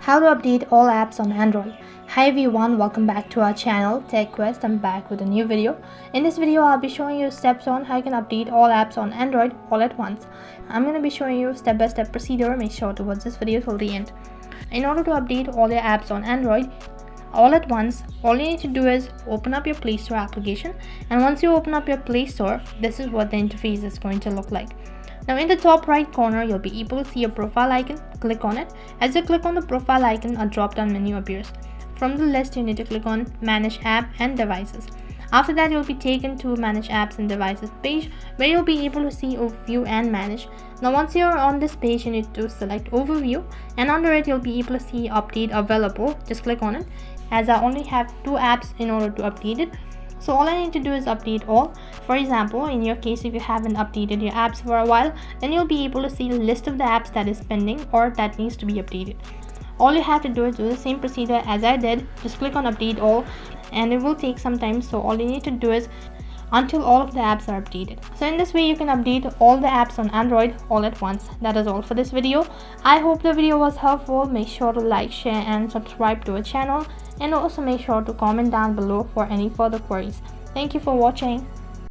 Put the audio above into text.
How to update all apps on Android. Hi everyone, welcome back to our channel TechQuest. I'm back with a new video. In this video, I'll be showing you steps on how you can update all apps on Android all at once. I'm going to be showing you step-by-step procedure. Make sure to watch this video till the end. In order to update all your apps on Android all at once, all you need to do is open up your Play Store application, and once you open up your Play Store, this is what the interface is going to look like. Now in the top right corner, you'll be able to see a profile icon. Click on it. As you click on the profile icon, a drop down menu appears. From the list, you need to click on Manage App and Devices. After that, you'll be taken to Manage Apps and Devices page, where you'll be able to see Overview and Manage. Now once you're on this page, you need to select Overview, and under it you'll be able to see Update Available. Just click on it, as I only have 2 apps in order to update it. So all I need to do is update all. For example, in your case, if you haven't updated your apps for a while, then you'll be able to see a list of the apps that is pending or that needs to be updated. All you have to do is do the same procedure as I did. Just click on update all, and it will take some time. So all you need to do is until all of the apps are updated. So in this way, you can update all the apps on Android all at once. That is all for this video. I hope the video was helpful. Make sure to like, share and subscribe to our channel, and also make sure to comment down below for any further queries. Thank you for watching.